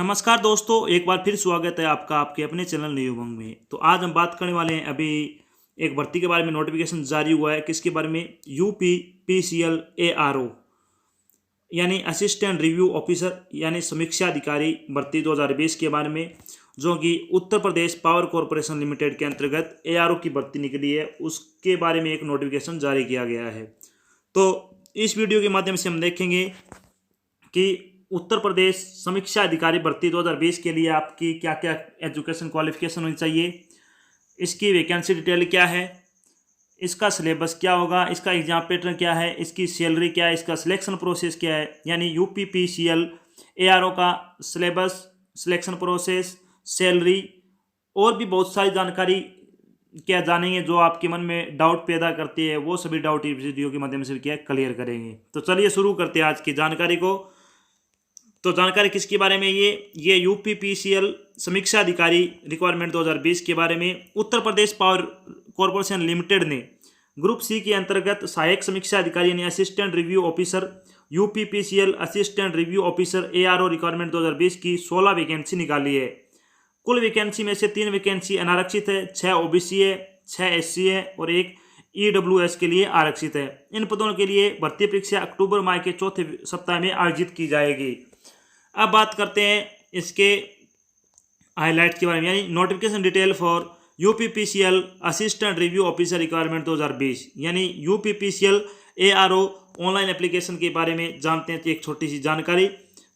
नमस्कार दोस्तों, एक बार फिर स्वागत है आपका आपके अपने चैनल न्यू उमंग में। तो आज हम बात करने वाले हैं अभी एक भर्ती के बारे में। नोटिफिकेशन जारी हुआ है किसके बारे में? UPPCL ARO यानी असिस्टेंट रिव्यू ऑफिसर यानी समीक्षा अधिकारी भर्ती 2020 के बारे में, जो कि Uttar Pradesh power corporation limited के अंतर्गत ARO की भर्ती निकली है, उसके बारे में एक नोटिफिकेशन जारी किया गया है। तो इस वीडियो के माध्यम से हम देखेंगे कि उत्तर प्रदेश समीक्षा अधिकारी भर्ती 2020 के लिए आपकी क्या क्या एजुकेशन क्वालिफिकेशन होनी चाहिए, इसकी वैकेंसी डिटेल क्या है, इसका सिलेबस क्या होगा, इसका एग्जाम पैटर्न क्या है, इसकी सैलरी क्या है, इसका सिलेक्शन प्रोसेस क्या है। यानी UPPCL ARO का सिलेबस, सिलेक्शन प्रोसेस, सैलरी और भी बहुत सारी जानकारी क्या जानेंगे जो आपके मन में डाउट पैदा करती है। वो सभी डाउट इस वीडियो के माध्यम से क्या क्लियर करेंगे। तो चलिए शुरू करते हैं आज की जानकारी को। तो जानकारी किसके बारे में? ये UPPCL समीक्षा अधिकारी रिक्वायरमेंट 2020 के बारे में Uttar Pradesh power corporation limited ने ग्रुप सी के अंतर्गत सहायक समीक्षा अधिकारी यानी assistant review officer UPPCL assistant review officer ARO requirement 2020 की 16 वैकेंसी निकाली है। कुल वैकेंसी में से 3 वैकेंसी अनारक्षित है, 6 OBC है, 6 SC है और 1 EWS के लिए आरक्षित है। इन पदों के लिए भर्ती परीक्षा अक्टूबर माह के चौथे सप्ताह में आयोजित की जाएगी। अब बात करते हैं इसके हाईलाइट के बारे में, यानी notification detail for UPPCL assistant review officer requirement 2020 यानी UPPCL ARO ऑनलाइन एप्लीकेशन के बारे में जानते हैं। तो एक छोटी सी जानकारी।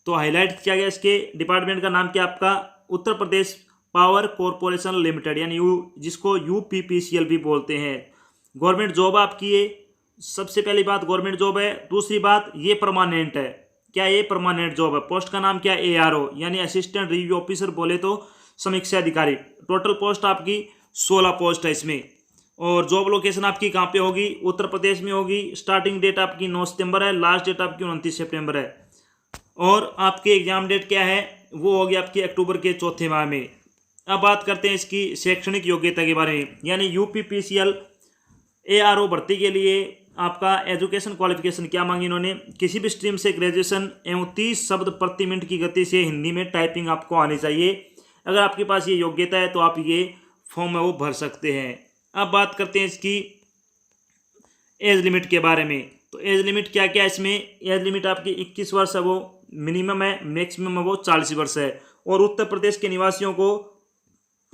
तो हाईलाइट किया गया, इसके डिपार्टमेंट का नाम क्या आपका? Uttar Pradesh power corporation limited यानी जिसको UPPCL भी बोलते हैं। गवर्नमेंट जॉब आपकी ये, सबसे पहली बात गवर्नमेंट जॉब है। दूसरी बात ये परमानेंट है। क्या ये परमानेंट जॉब है? पोस्ट का नाम क्या है? ARO यानी असिस्टेंट रिव्यू ऑफिसर बोले तो समीक्षा अधिकारी। टोटल पोस्ट आपकी 16 पोस्ट है इसमें। और जॉब लोकेशन आपकी कहाँ पे होगी? उत्तर प्रदेश में होगी। स्टार्टिंग डेट आपकी 9 सितंबर है, लास्ट डेट आपकी 29 सितंबर है। और आपके एग्जाम डेट क्या है? वो होगी आपकी अक्टूबर के चौथे माह में। अब बात करते हैं इसकी शैक्षणिक योग्यता के बारे में, यानी UPPCL ARO भर्ती के लिए आपका एजुकेशन क्वालिफिकेशन क्या मांगी इन्होंने? किसी भी स्ट्रीम से ग्रेजुएशन एवं 30 शब्द प्रति मिनट की गति से हिंदी में टाइपिंग आपको आनी चाहिए। अगर आपके पास ये योग्यता है तो आप ये फॉर्म है वो भर सकते हैं। अब बात करते हैं इसकी एज लिमिट के बारे में। तो एज लिमिट क्या क्या है इसमें? एज लिमिट आपकी 21 वर्ष है, वो मिनिमम है, मैक्सिमम है वो 40 वर्ष है। और उत्तर प्रदेश के निवासियों को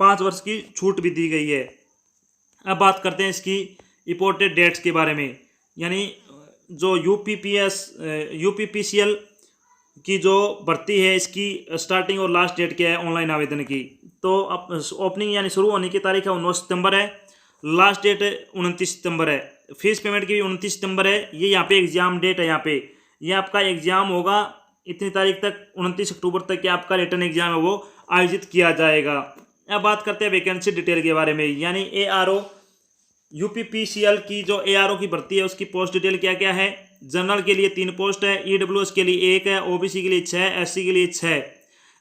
5 वर्ष की छूट भी दी गई है। अब बात करते हैं इसकी इंपॉर्टेंट डेट्स के बारे में, यानी जो UPPCL की जो भर्ती है इसकी स्टार्टिंग और लास्ट डेट क्या है ऑनलाइन आवेदन की? तो ओपनिंग यानी शुरू होने की तारीख है 9 सितंबर है, लास्ट डेट 29 सितंबर है। फीस पेमेंट की भी 29 सितंबर है। ये यहाँ पे एग्जाम डेट है। यहाँ पे ये आपका एग्जाम होगा इतनी तारीख तक, 29 अक्टूबर तक या आपका रिटर्न एग्जाम है वो आयोजित किया जाएगा। अब बात करते हैं वैकेंसी डिटेल के बारे में, यानी ARO UPPCL की जो ARO की भर्ती है उसकी पोस्ट डिटेल क्या क्या है? जनरल के लिए 3 पोस्ट है, EWS के लिए 1 है, OBC के लिए 6, SC के लिए 6,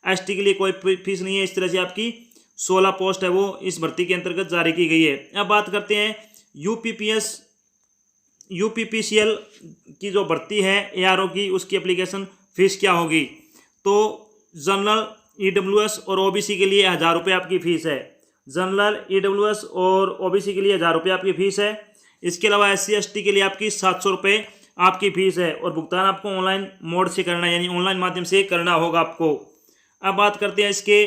ST के लिए कोई फीस नहीं है। इस तरह से आपकी 16 पोस्ट है वो इस भर्ती के अंतर्गत जारी की गई है। अब बात करते हैं UPPCL की जो भर्ती है ARO की, उसकी एप्लीकेशन फीस क्या होगी? तो जनरल, EWS और OBC के लिए 1000 रुपये आपकी फीस है। जनरल, EWS और OBC के लिए 1000 रुपये आपकी फीस है। इसके अलावा SC ST के लिए आपकी 700 रुपये आपकी फीस है। और भुगतान आपको ऑनलाइन मोड से करना है, यानी ऑनलाइन माध्यम से करना होगा आपको। अब बात करते हैं इसके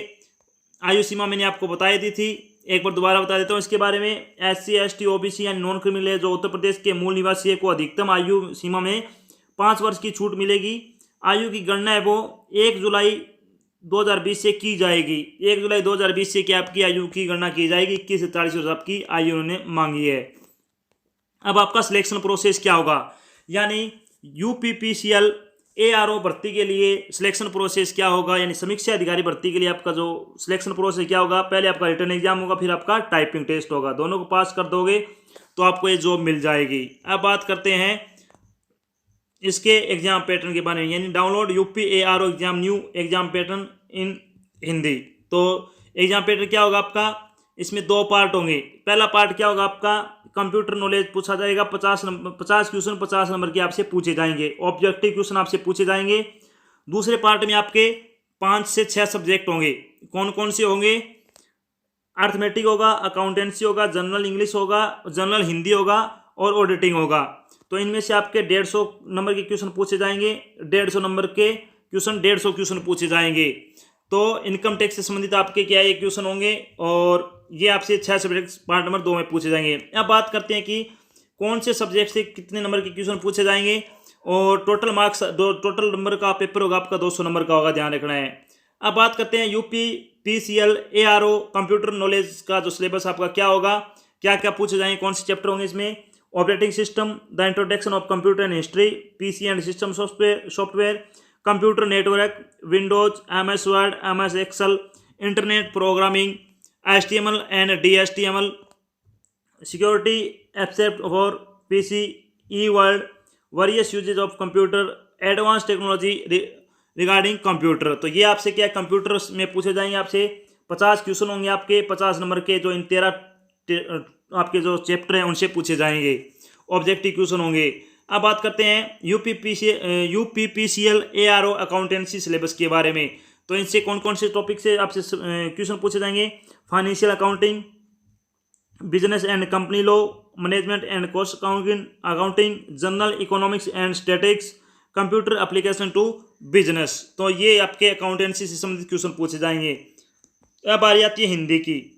आयु सीमा, मैंने आपको बताई दी थी, एक बार दोबारा बता देता हूँ इसके बारे में। SC ST OBC यानी नॉन क्रिमिनल है जो उत्तर प्रदेश के मूल निवासी है को अधिकतम आयु सीमा में 5 वर्ष की छूट मिलेगी। आयु की गणना है वो 1 जुलाई 2020 से की जाएगी। 1 जुलाई 2020 से क्या आपकी आयु की गणना की जाएगी? 21 से 40 वर्ष आपकी आयु उन्होंने मांगी है। अब आपका सिलेक्शन प्रोसेस क्या होगा? यानी UPPCL ARO भर्ती के लिए सिलेक्शन प्रोसेस क्या होगा, यानी समीक्षा अधिकारी भर्ती के लिए आपका जो सिलेक्शन प्रोसेस क्या होगा? पहले आपका रिटर्न एग्जाम होगा, फिर आपका टाइपिंग टेस्ट होगा। दोनों को पास कर दोगे तो आपको ये जॉब मिल जाएगी। अब बात करते हैं इसके एग्जाम पैटर्न के बारे में, यानी download UP ARO exam new exam pattern in Hindi. तो एग्जाम पैटर्न क्या होगा आपका? इसमें 2 पार्ट होंगे। पहला पार्ट क्या होगा आपका? कंप्यूटर नॉलेज पूछा जाएगा। 50 क्वेश्चन 50 नंबर के आपसे पूछे जाएंगे। ऑब्जेक्टिव क्वेश्चन आपसे पूछे जाएंगे। दूसरे पार्ट में आपके 5 से 6 सब्जेक्ट होंगे। कौन कौन से होंगे? अर्थमेटिक होगा, अकाउंटेंसी होगा, जनरल इंग्लिश होगा, जनरल हिंदी होगा और ऑडिटिंग होगा। तो इनमें से आपके 150 नंबर के क्वेश्चन पूछे जाएंगे। 150 नंबर के क्वेश्चन 150 क्वेश्चन पूछे जाएंगे। तो इनकम टैक्स से संबंधित आपके क्या ये क्वेश्चन होंगे और ये आपसे 6 सब्जेक्ट पार्ट नंबर 2 में पूछे जाएंगे। अब बात करते हैं कि कौन से सब्जेक्ट से कितने नंबर के क्वेश्चन पूछे जाएंगे और टोटल मार्क्स टोटल नंबर का पेपर होगा आपका 200 नंबर का होगा, ध्यान रखना है। अब बात करते हैं UP PCL ARO computer knowledge का जो सिलेबस आपका क्या होगा, क्या क्या पूछे जाएंगे, कौन से चैप्टर होंगे इसमें? Operating system, the introduction of computer and history, PC and system software, computer network, Windows, MS Word, MS Excel, internet programming, HTML and DHTML, security except for PC, e word, various usages of computer, advance technology regarding computer. तो ये आपसे क्या computer में पूछे जाएंगे। आपसे 50 question होंगे आपके 50 नंबर के, जो इन 13 आपके जो चैप्टर हैं उनसे पूछे जाएंगे, ऑब्जेक्टिव क्वेश्चन होंगे। अब बात करते हैं यूपीपीसीएल एआरओ अकाउंटेंसी सिलेबस के बारे में। तो इनसे कौन कौन से टॉपिक से आपसे क्वेश्चन पूछे जाएंगे? Financial accounting, business and company law, management and cost accounting, general economics and statics, computer application to business. तो ये आपके अकाउंटेंसी से संबंधित क्वेश्चन पूछे जाएंगे। अब बारी आती है हिंदी की,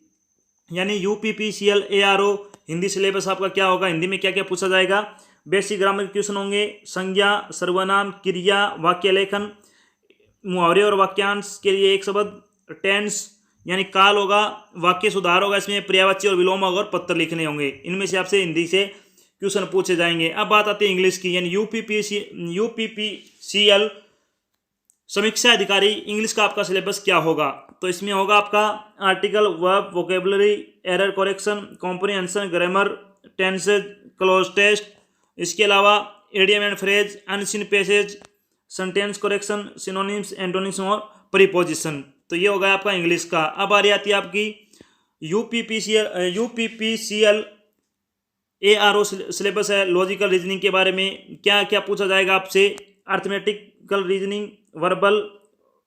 यानी यूपीपीसीएल एआरओ हिंदी सिलेबस आपका क्या होगा, हिंदी में क्या क्या पूछा जाएगा? बेसिक ग्रामर के क्वेश्चन होंगे, संज्ञा, सर्वनाम, क्रिया, वाक्य लेखन, मुहावरे और वाक्यांश के लिए एक शब्द, टेंस यानी काल होगा, वाक्य सुधार होगा, इसमें पर्यायवाची और विलोम होगा और पत्र लिखने होंगे। इनमें से आपसे हिंदी से क्वेश्चन पूछे जाएंगे। अब बात आती है इंग्लिश की, यानी यूपीपीसीएल समीक्षा अधिकारी इंग्लिश का आपका सिलेबस क्या होगा? तो इसमें होगा आपका article, verb, vocabulary, error correction, comprehension, grammar, tenses, close test, इसके अलावा idiom and phrase, unseen passage, sentence correction, synonyms, antonyms और प्रीपोजिशन। तो ये होगा आपका इंग्लिश का। अब आ रही आती है आपकी यूपीपीसीएल एआरओ सिलेबस है, लॉजिकल रीजनिंग के बारे में क्या क्या पूछा जाएगा आपसे? Arithmetical reasoning, verbal,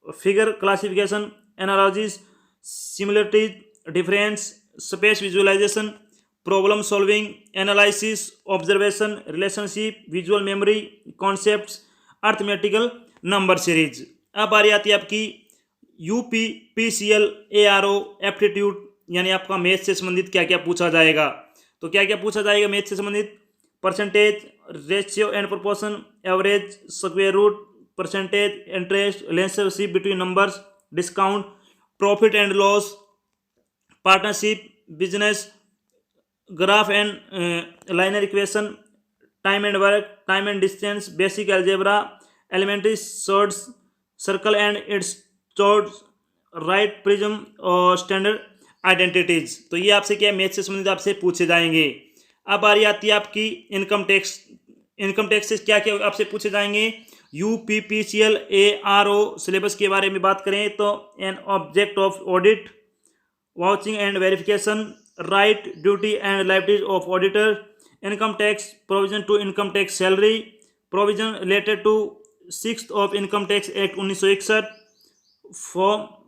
figure classification, analogies, similarities, difference, space visualisation, problem solving, analysis, observation, relationship, visual memory, concepts, arithmetical number series. अब बारी आती है आपकी यूपीपीसीएल एआरओ एप्टीट्यूड, यानी आपका मैथ से संबंधित क्या क्या पूछा जाएगा। तो क्या क्या पूछा जाएगा मैथ से संबंधित? Percentage, ratio and proportion, average, square root, percentage, interest, relationship between numbers, discount, profit and loss, partnership, business, graph and linear equation, time and work, time and distance, basic algebra, elementary surds, circle and its chords, right prism और standard identities. तो ये आपसे क्या math से संबंधित आपसे पूछे जाएंगे। अब बारी आती है आपकी इनकम टैक्स। इनकम टैक्स से क्या क्या आपसे पूछे जाएंगे? यूपीपीसीएल एआरओ सिलेबस के बारे में बात करें तो an object of audit, vouching and verification, right, duty and liabilities of auditor, income tax, provision to income tax salary, provision related to 6th of income tax act 1961,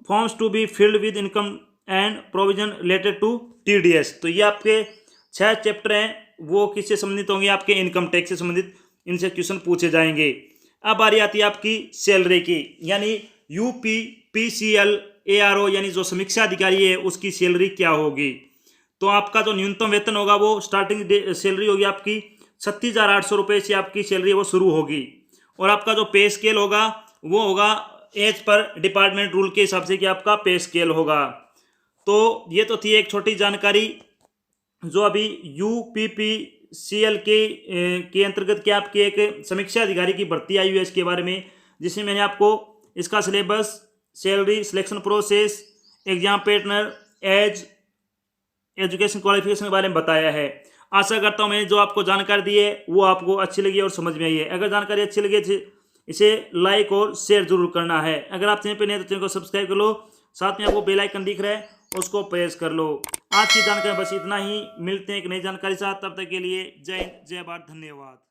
forms to be filled with income and provision related to TDS. तो ये आपके 6 chapter हैं, वो किससे संबंधित होंगे? आपके income tax से संबंधित इनसे क्वेश्चन पूछे जाएंगे। अब बारी आती है आपकी सैलरी की, यानी यूपीपीसीएल एआरओ यानी जो समीक्षा अधिकारी है उसकी सैलरी क्या होगी। तो आपका जो न्यूनतम वेतन होगा वो स्टार्टिंग सैलरी होगी आपकी 36,800 रुपये से आपकी सैलरी वो शुरू होगी। और आपका जो पे स्केल होगा वो होगा एज पर डिपार्टमेंट रूल के हिसाब से कि आपका पे स्केल होगा। तो ये तो थी एक छोटी जानकारी जो अभी यूपीपीसीएल के अंतर्गत क्या आपकी एक समीक्षा अधिकारी की भर्ती आई हुई है इसके बारे में, जिसमें मैंने आपको इसका syllabus, salary, selection process, exam pattern, age, education qualification के बारे में बताया है। आशा करता हूँ मैंने जो आपको जानकारी दी है वो आपको अच्छी लगी और समझ में आई है। अगर जानकारी अच्छी लगी तो इसे लाइक और शेयर जरूर करना है। अगर आप चैनल पर नए तो चैनल को सब्सक्राइब कर लो, साथ में आपको बेल आइकन दिख रहा है उसको प्रेस कर लो। आज की जानकारी बस इतना ही, मिलते हैं एक नई जानकारी साथ, तब तक के लिए जय हिंद, जय भारत, धन्यवाद।